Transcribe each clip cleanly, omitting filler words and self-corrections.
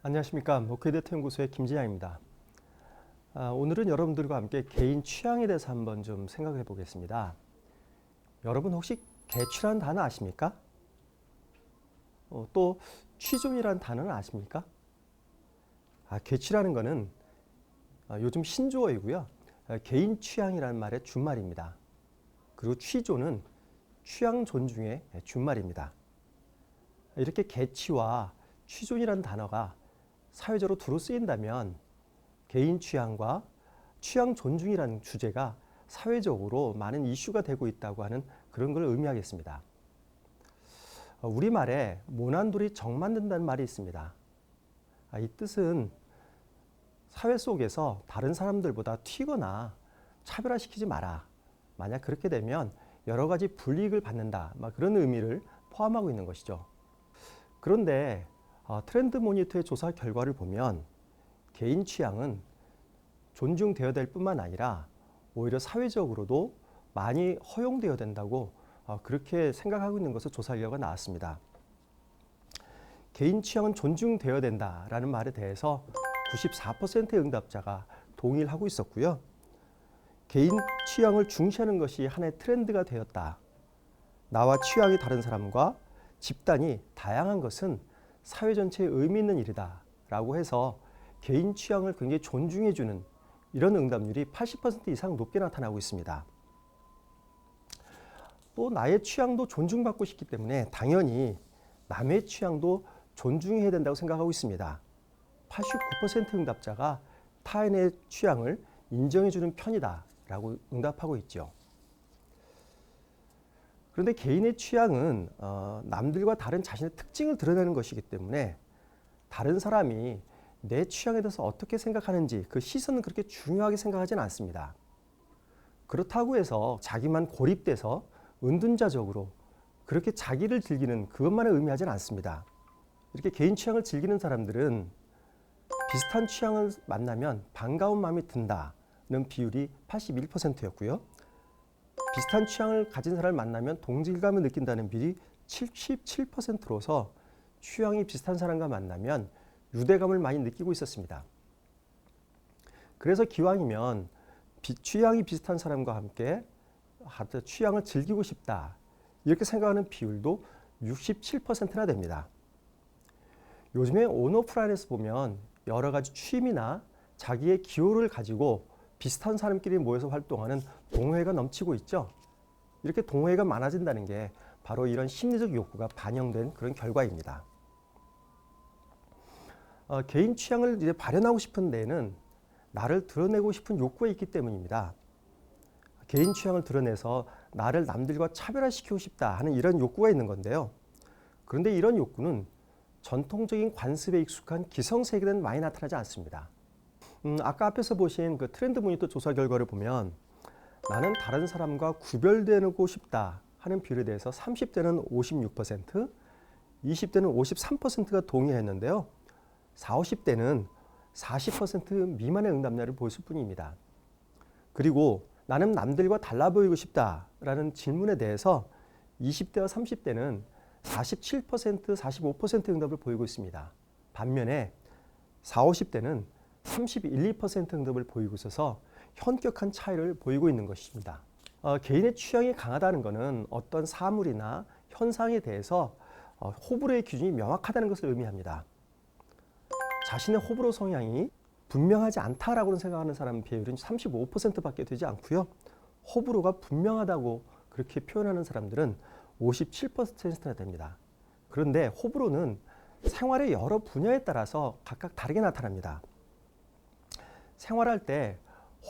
안녕하십니까. 모크레디트 연구소의 김진양입니다. 오늘은 여러분들과 함께 개인 취향에 대해서 한번 좀 생각해 보겠습니다. 여러분 혹시 개취라는 단어 아십니까? 또 취존이라는 단어는 아십니까? 개취라는 거는 요즘 신조어이고요. 개인 취향이라는 말의 준말입니다. 그리고 취존은 취향 존중의 준말입니다. 이렇게 개취와 취존이라는 단어가 사회적으로 두루 쓰인다면 개인 취향과 취향 존중이라는 주제가 사회적으로 많은 이슈가 되고 있다고 하는 그런 걸 의미하겠습니다. 우리말에 모난돌이 정 만든다는 말이 있습니다. 이 뜻은 사회 속에서 다른 사람들보다 튀거나 차별화시키지 마라. 만약 그렇게 되면 여러 가지 불이익을 받는다. 그런 의미를 포함하고 있는 것이죠. 그런데 트렌드 모니터의 조사 결과를 보면 개인 취향은 존중되어야 될 뿐만 아니라 오히려 사회적으로도 많이 허용되어야 된다고 그렇게 생각하고 있는 것을 조사 결과가 나왔습니다. 개인 취향은 존중되어야 된다라는 말에 대해서 94%의 응답자가 동의를 하고 있었고요. 개인 취향을 중시하는 것이 하나의 트렌드가 되었다. 나와 취향이 다른 사람과 집단이 다양한 것은 사회 전체에 의미 있는 일이다 라고 해서 개인 취향을 굉장히 존중해주는 이런 응답률이 80% 이상 높게 나타나고 있습니다. 또 나의 취향도 존중받고 싶기 때문에 당연히 남의 취향도 존중해야 된다고 생각하고 있습니다. 89% 응답자가 타인의 취향을 인정해주는 편이다 라고 응답하고 있죠. 그런데 개인의 취향은 남들과 다른 자신의 특징을 드러내는 것이기 때문에 다른 사람이 내 취향에 대해서 어떻게 생각하는지 그 시선은 그렇게 중요하게 생각하지는 않습니다. 그렇다고 해서 자기만 고립돼서 은둔자적으로 그렇게 자기를 즐기는 그것만을 의미하지는 않습니다. 이렇게 개인 취향을 즐기는 사람들은 비슷한 취향을 만나면 반가운 마음이 든다는 비율이 81%였고요. 비슷한 취향을 가진 사람을 만나면 동질감을 느낀다는 비율이 77%로서 취향이 비슷한 사람과 만나면 유대감을 많이 느끼고 있었습니다. 그래서 기왕이면 취향이 비슷한 사람과 함께 취향을 즐기고 싶다 이렇게 생각하는 비율도 67%나 됩니다. 요즘에 온오프라인에서 보면 여러 가지 취미나 자기의 기호를 가지고 비슷한 사람끼리 모여서 활동하는 동호회가 넘치고 있죠. 이렇게 동호회가 많아진다는 게 바로 이런 심리적 욕구가 반영된 그런 결과입니다. 개인 취향을 이제 발현하고 싶은 데에는 나를 드러내고 싶은 욕구가 있기 때문입니다. 개인 취향을 드러내서 나를 남들과 차별화시키고 싶다 하는 이런 욕구가 있는 건데요. 그런데 이런 욕구는 전통적인 관습에 익숙한 기성세계에는 많이 나타나지 않습니다. 아까 앞에서 보신 그 트렌드 모니터 조사 결과를 보면 나는 다른 사람과 구별되고 싶다 하는 비율에 대해서 30대는 56%, 20대는 53%가 동의했는데요. 40, 50대는 40% 미만의 응답률을 보였을 뿐입니다. 그리고 나는 남들과 달라 보이고 싶다라는 질문에 대해서 20대와 30대는 47%, 45% 응답을 보이고 있습니다. 반면에 40, 50대는 31, 2% 응답을 보이고 있어서 현격한 차이를 보이고 있는 것입니다. 개인의 취향이 강하다는 것은 어떤 사물이나 현상에 대해서 호불호의 기준이 명확하다는 것을 의미합니다. 자신의 호불호 성향이 분명하지 않다라고 생각하는 사람 비율은 35%밖에 되지 않고요. 호불호가 분명하다고 그렇게 표현하는 사람들은 57%나 됩니다. 그런데 호불호는 생활의 여러 분야에 따라서 각각 다르게 나타납니다. 생활할 때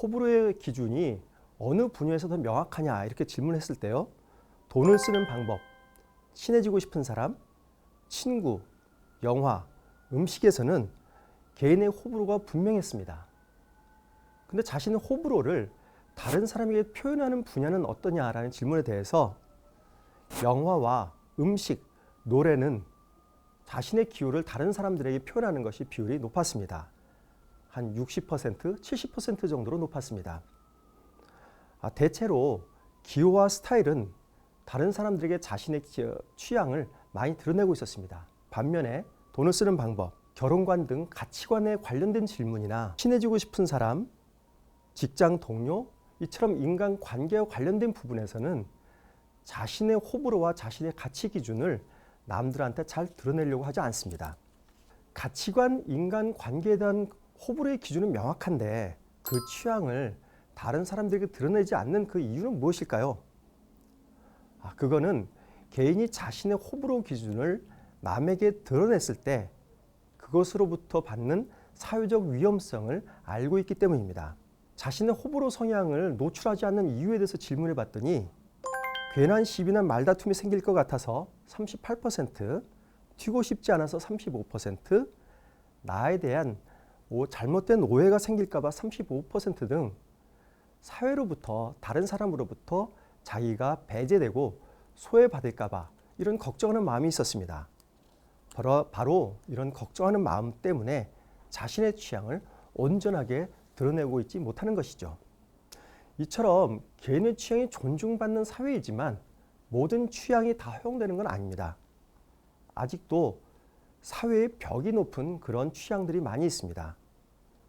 호불호의 기준이 어느 분야에서 더 명확하냐 이렇게 질문했을 때요. 돈을 쓰는 방법, 친해지고 싶은 사람, 친구, 영화, 음식에서는 개인의 호불호가 분명했습니다. 근데 자신의 호불호를 다른 사람에게 표현하는 분야는 어떠냐라는 질문에 대해서 영화와 음식, 노래는 자신의 기호를 다른 사람들에게 표현하는 것이 비율이 높았습니다. 한 60%, 70% 정도로 높았습니다. 대체로 기호와 스타일은 다른 사람들에게 자신의 취향을 많이 드러내고 있었습니다. 반면에 돈을 쓰는 방법, 결혼관 등 가치관에 관련된 질문이나 친해지고 싶은 사람, 직장 동료, 이처럼 인간관계와 관련된 부분에서는 자신의 호불호와 자신의 가치 기준을 남들한테 잘 드러내려고 하지 않습니다. 가치관, 인간관계에 대한 호불호의 기준은 명확한데 그 취향을 다른 사람들에게 드러내지 않는 그 이유는 무엇일까요? 그거는 개인이 자신의 호불호 기준을 남에게 드러냈을 때 그것으로부터 받는 사회적 위험성을 알고 있기 때문입니다. 자신의 호불호 성향을 노출하지 않는 이유에 대해서 질문해 봤더니 괜한 시비나 말다툼이 생길 것 같아서 38%, 튀고 싶지 않아서 35%, 나에 대한 잘못된 오해가 생길까 봐 35% 등 사회로부터 다른 사람으로부터 자기가 배제되고 소외받을까 봐 이런 걱정하는 마음이 있었습니다. 바로 이런 걱정하는 마음 때문에 자신의 취향을 온전하게 드러내고 있지 못하는 것이죠. 이처럼 개인의 취향이 존중받는 사회이지만 모든 취향이 다 허용되는 건 아닙니다. 아직도 사회의 벽이 높은 그런 취향들이 많이 있습니다.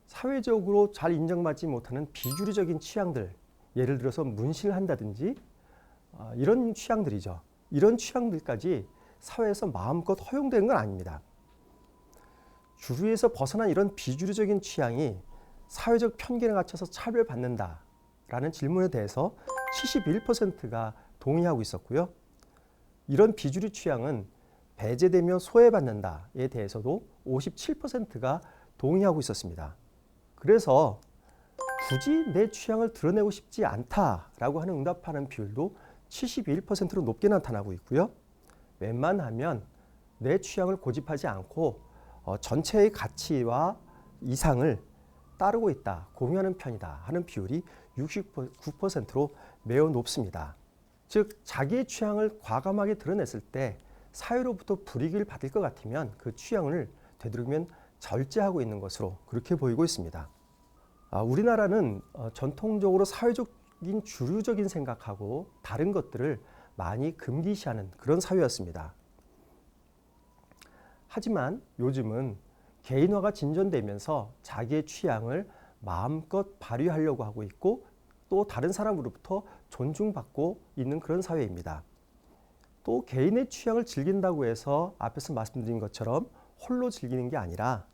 사회적으로 잘 인정받지 못하는 비주류적인 취향들, 예를 들어서 문신을 한다든지 이런 취향들이죠. 이런 취향들까지 사회에서 마음껏 허용되는 건 아닙니다. 주류에서 벗어난 이런 비주류적인 취향이 사회적 편견에 갇혀서 차별받는다라는 질문에 대해서 71%가 동의하고 있었고요. 이런 비주류 취향은 배제되며 소외받는다에 대해서도 57%가 동의하고 있었습니다. 그래서 굳이 내 취향을 드러내고 싶지 않다라고 하는 응답하는 비율도 71%로 높게 나타나고 있고요. 웬만하면 내 취향을 고집하지 않고 전체의 가치와 이상을 따르고 있다, 공유하는 편이다 하는 비율이 69%로 매우 높습니다. 즉 자기의 취향을 과감하게 드러냈을 때 사회로부터 불이익을 받을 것 같으면 그 취향을 되도록이면 절제하고 있는 것으로 그렇게 보이고 있습니다. 우리나라는 전통적으로 사회적인 주류적인 생각하고 다른 것들을 많이 금기시하는 그런 사회였습니다. 하지만 요즘은 개인화가 진전되면서 자기의 취향을 마음껏 발휘하려고 하고 있고 또 다른 사람으로부터 존중받고 있는 그런 사회입니다. 또 개인의 취향을 즐긴다고 해서 앞에서 말씀드린 것처럼 홀로 즐기는 게 아니라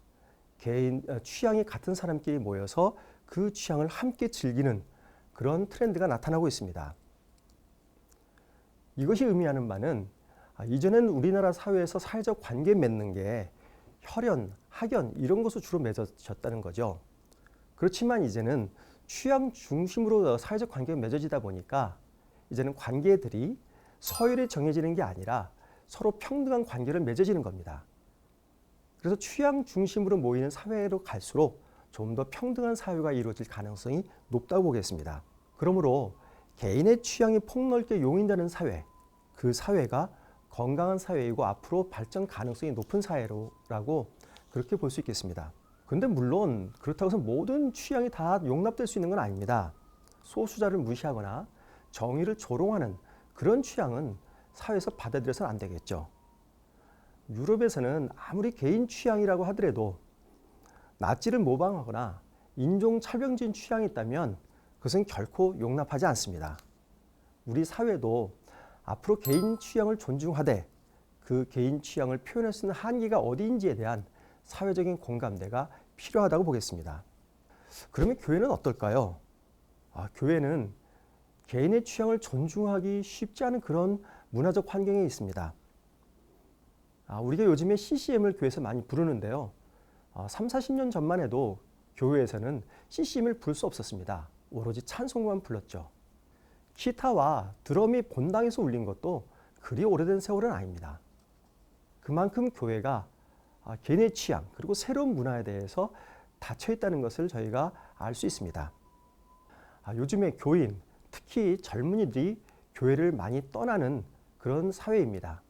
개인 취향이 같은 사람끼리 모여서 그 취향을 함께 즐기는 그런 트렌드가 나타나고 있습니다. 이것이 의미하는 바는 이전엔 우리나라 사회에서 사회적 관계 맺는 게 혈연, 학연 이런 것으로 주로 맺어졌다는 거죠. 그렇지만 이제는 취향 중심으로 사회적 관계가 맺어지다 보니까 이제는 관계들이 서열에 정해지는 게 아니라 서로 평등한 관계를 맺어지는 겁니다. 그래서 취향 중심으로 모이는 사회로 갈수록 좀 더 평등한 사회가 이루어질 가능성이 높다고 보겠습니다. 그러므로 개인의 취향이 폭넓게 용인되는 사회, 그 사회가 건강한 사회이고 앞으로 발전 가능성이 높은 사회라고 그렇게 볼 수 있겠습니다. 그런데 물론 그렇다고 해서 모든 취향이 다 용납될 수 있는 건 아닙니다. 소수자를 무시하거나 정의를 조롱하는 그런 취향은 사회에서 받아들여서는 안 되겠죠. 유럽에서는 아무리 개인 취향이라고 하더라도 나치를 모방하거나 인종차별적인 취향이 있다면 그것은 결코 용납하지 않습니다. 우리 사회도 앞으로 개인 취향을 존중하되 그 개인 취향을 표현할 수 있는 한계가 어디인지에 대한 사회적인 공감대가 필요하다고 보겠습니다. 그러면 교회는 어떨까요? 교회는 개인의 취향을 존중하기 쉽지 않은 그런 문화적 환경에 있습니다. 우리가 요즘에 CCM을 교회에서 많이 부르는데요. 3, 40년 전만 해도 교회에서는 CCM을 부를 수 없었습니다. 오로지 찬송만 불렀죠. 기타와 드럼이 본당에서 울린 것도 그리 오래된 세월은 아닙니다. 그만큼 교회가 개인의 취향 그리고 새로운 문화에 대해서 닫혀 있다는 것을 저희가 알 수 있습니다. 요즘에 교인, 특히 젊은이들이 교회를 많이 떠나는 그런 사회입니다.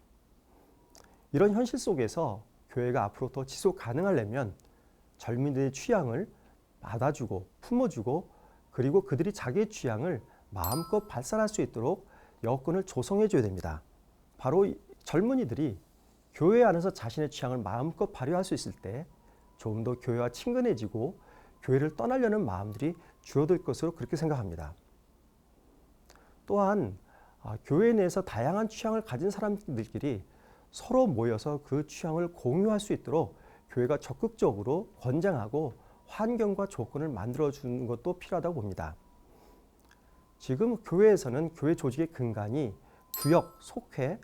이런 현실 속에서 교회가 앞으로 더 지속 가능하려면 젊은이들의 취향을 받아주고 품어주고 그리고 그들이 자기의 취향을 마음껏 발산할 수 있도록 여건을 조성해 줘야 됩니다. 바로 젊은이들이 교회 안에서 자신의 취향을 마음껏 발휘할 수 있을 때 조금 더 교회와 친근해지고 교회를 떠나려는 마음들이 줄어들 것으로 그렇게 생각합니다. 또한 교회 내에서 다양한 취향을 가진 사람들끼리 서로 모여서 그 취향을 공유할 수 있도록 교회가 적극적으로 권장하고 환경과 조건을 만들어주는 것도 필요하다고 봅니다. 지금 교회에서는 교회 조직의 근간이 구역, 속회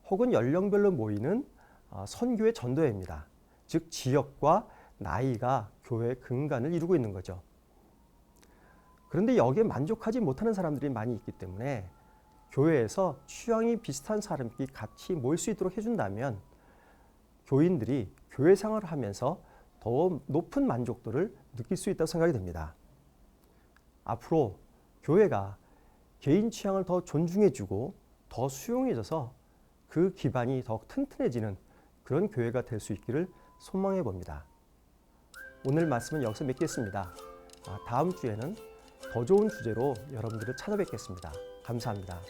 혹은 연령별로 모이는 선교의 전도회입니다. 즉 지역과 나이가 교회의 근간을 이루고 있는 거죠. 그런데 여기에 만족하지 못하는 사람들이 많이 있기 때문에 교회에서 취향이 비슷한 사람끼리 같이 모일 수 있도록 해준다면 교인들이 교회 생활을 하면서 더 높은 만족도를 느낄 수 있다고 생각이 됩니다. 앞으로 교회가 개인 취향을 더 존중해주고 더 수용해줘서 그 기반이 더 튼튼해지는 그런 교회가 될 수 있기를 소망해 봅니다. 오늘 말씀은 여기서 맺겠습니다. 다음 주에는 더 좋은 주제로 여러분들을 찾아뵙겠습니다. 감사합니다.